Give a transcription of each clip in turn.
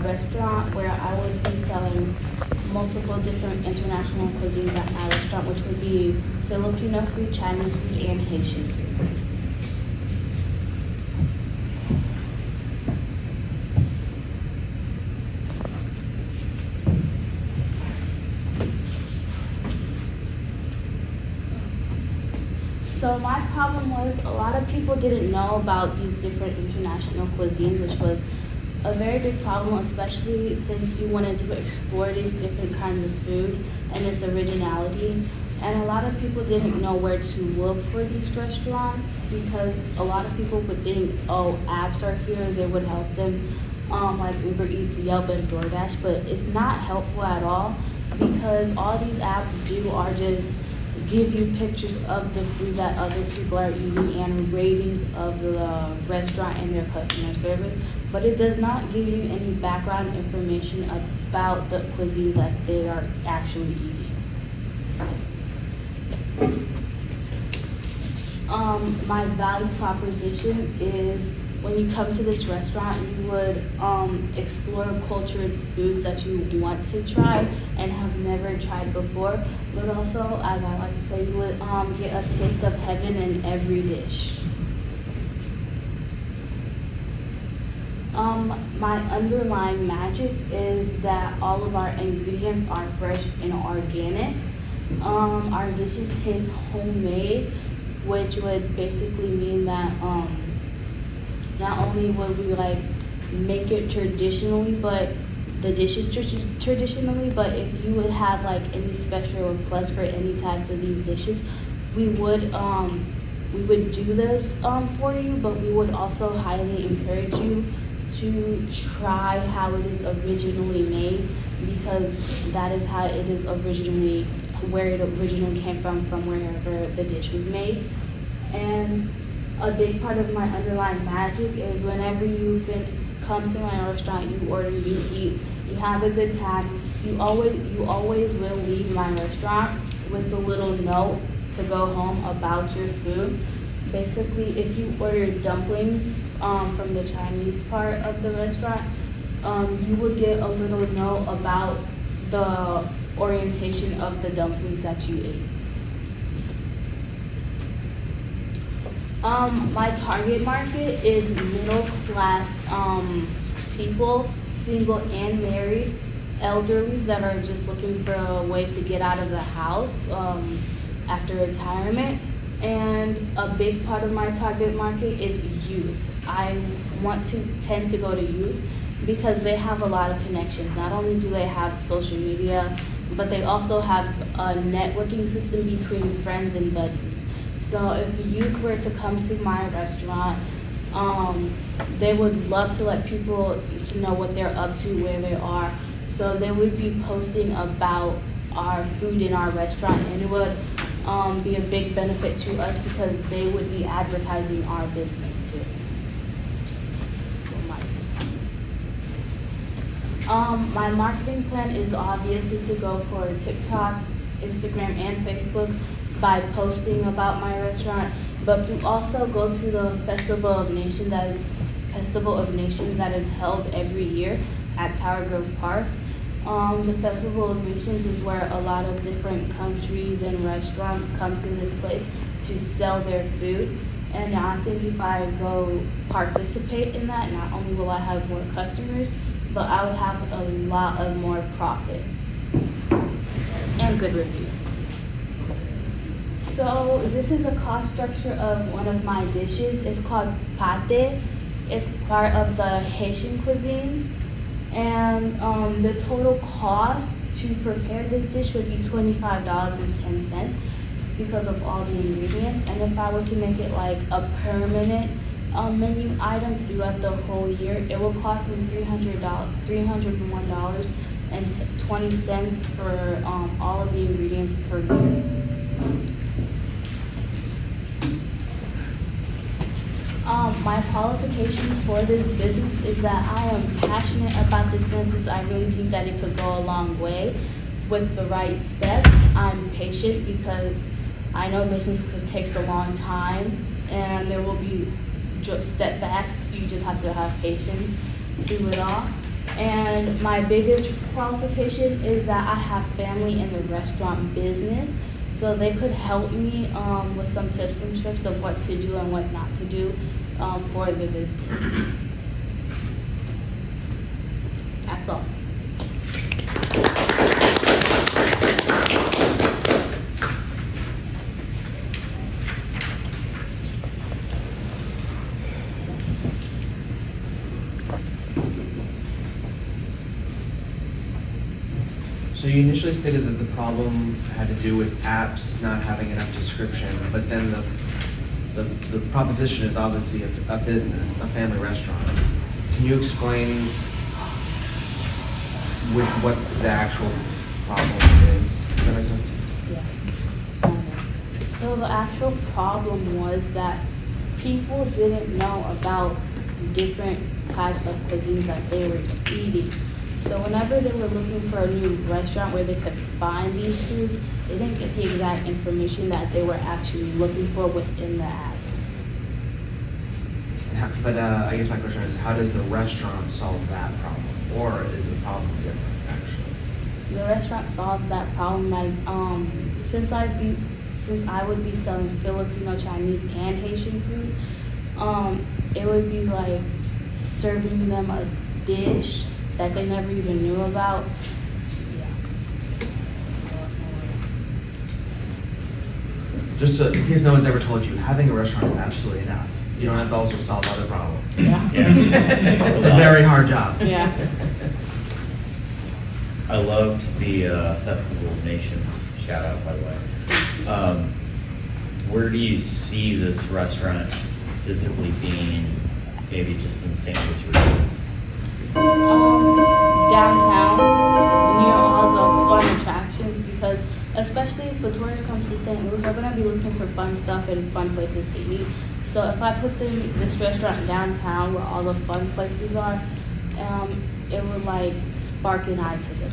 restaurant where I would be selling multiple different international cuisines at my restaurant, which would be Filipino food, Chinese food, and Haitian food. So my problem was a lot of people didn't know about these different international cuisines, which was a very big problem, especially since you wanted to explore these different kinds of food and its originality. And a lot of people didn't know where to look for these restaurants because a lot of people would think, oh, apps are here, they would help them, like Uber Eats, Yelp, and DoorDash, but it's not helpful at all because all these apps do are just give you pictures of the food that other people are eating and ratings of the restaurant and their customer service, but it does not give you any background information about the cuisines that they are actually eating. My value proposition is when you come to this restaurant, you would explore cultured foods that you want to try and have never tried before. But also, as I like to say, you would get a taste of heaven in every dish. My underlying magic is that all of our ingredients are fresh and organic. Our dishes taste homemade, which would basically mean that not only would we like make it traditionally, but the dishes traditionally, but if you would have like any special requests for any types of these dishes, we would do those for you, but we would also highly encourage you to try how it is originally made because that is how it is originally, where it originally came from wherever the dish was made. And a big part of my underlying magic is whenever you come to my restaurant, you order, you eat, you have a good time, you always will leave my restaurant with a little note to go home about your food. Basically, if you order dumplings from the Chinese part of the restaurant, you would get a little note about the orientation of the dumplings that you ate. My target market is middle class people, single and married, elderlies that are just looking for a way to get out of the house after retirement. And a big part of my target market is youth. I tend to go to youth because they have a lot of connections. Not only do they have social media, but they also have a networking system between friends and buddies. So if youth were to come to my restaurant, they would love to let people to know what they're up to, where they are. So they would be posting about our food in our restaurant, and it would be a big benefit to us because they would be advertising our business too. My marketing plan is obviously to go for TikTok, Instagram, and Facebook by posting about my restaurant, but to also go to the Festival of Nations that is held every year at Tower Grove Park. The Festival of Nations is where a lot of different countries and restaurants come to this place to sell their food. And I think if I go participate in that, not only will I have more customers, but I would have a lot of more profit and good reviews. So this is a cost structure of one of my dishes. It's called pate. It's part of the Haitian cuisines. And the total cost to prepare this dish would be $25.10 because of all the ingredients. And if I were to make it like a permanent menu item throughout the whole year, it will cost me $301.20 for all of the ingredients per year. My qualifications for this business is that I am passionate about this business. I really think that it could go a long way with the right steps. I'm patient because I know business takes a long time and there will be setbacks. You just have to have patience through it all. And my biggest qualification is that I have family in the restaurant business, so they could help me with some tips and tricks of what to do and what not to do for the business. That's all. So you initially stated that the problem had to do with apps not having enough description, but then the proposition is obviously a business, a family restaurant. Can you explain with what the actual problem is? Does that make sense? Yeah. So the actual problem was that people didn't know about different types of cuisines that they were eating. So whenever they were looking for a new restaurant where they could find these foods, they didn't get the exact information that they were actually looking for within the apps. But I guess my question is, how does the restaurant solve that problem? Or is the problem different, actually? The restaurant solves that problem by, since I would be selling Filipino, Chinese, and Haitian food, it would be like serving them a dish that they never even knew about. Yeah. Just so, in case no one's ever told you, having a restaurant is absolutely enough. You don't have to also solve other problems. Yeah. It's a very hard job. Yeah. I loved the Festival of Nations shout out, by the way. Where do you see this restaurant physically being, maybe just in St. Louis region? Downtown, near all the fun attractions, because especially if the tourists come to St. Louis, they're gonna be looking for fun stuff and fun places to eat. So if I put this restaurant downtown where all the fun places are, it would like spark an eye to them.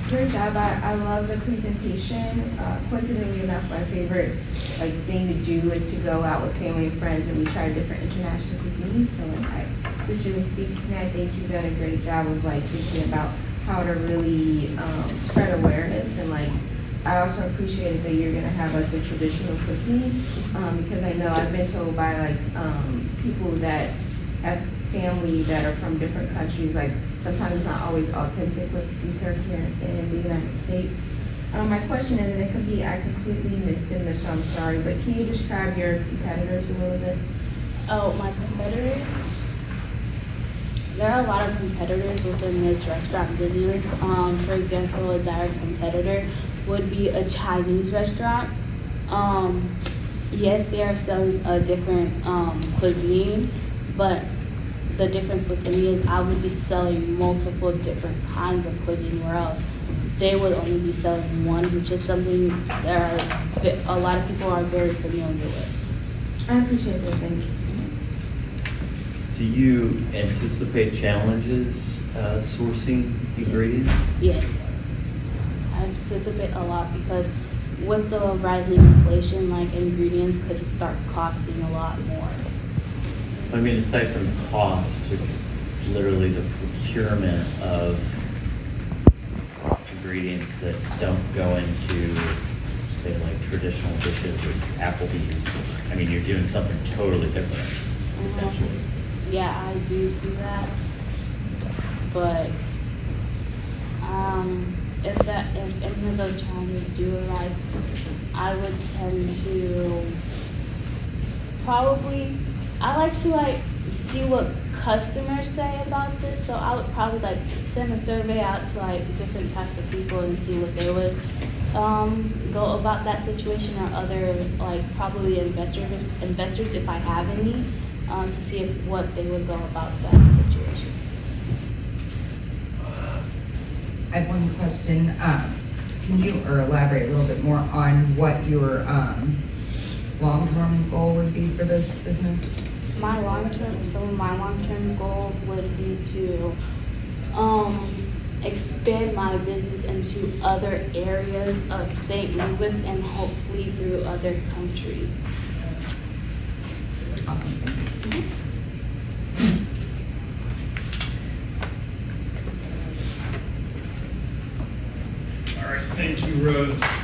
Great job. I love the presentation. Coincidentally enough, my favorite thing to do is to go out with family and friends and we try different international cuisines. So this really speaks to me. I think you've done a great job of thinking about how to really spread awareness, and I also appreciated that you're gonna have the traditional cooking because I know I've been told by people that have family that are from different countries, sometimes it's not always authentic what we serve here in the United States. My question is, and it could be I completely missed it, so I'm sorry, but can you describe your competitors a little bit? Oh, my competitors? There are a lot of competitors within this restaurant business. For example, a direct competitor would be a Chinese restaurant. Yes, they are selling a different cuisine, but the difference with me is I would be selling multiple different kinds of cuisine, whereas they would only be selling one, which is something that a lot of people are very familiar with. I appreciate that. Thank you. Do you anticipate challenges sourcing ingredients? Yes. I anticipate a lot because with the rising inflation, ingredients could start costing a lot more. I mean, aside from cost, just literally the procurement of ingredients that don't go into, say, traditional dishes or Applebee's. I mean, you're doing something totally different, potentially. Yeah, I do see that. But if any of those challenges do arise, I would tend to I like to see what customers say about this. So I would probably send a survey out to different types of people and see what they would go about that situation, or other probably investors if I have any, to see what they would go about that situation. I have one question. Can you elaborate a little bit more on what your long-term goal would be for this business? My long-term goals would be to expand my business into other areas of St. Louis and hopefully through other countries. Awesome. Thank you. Thank you, Rose.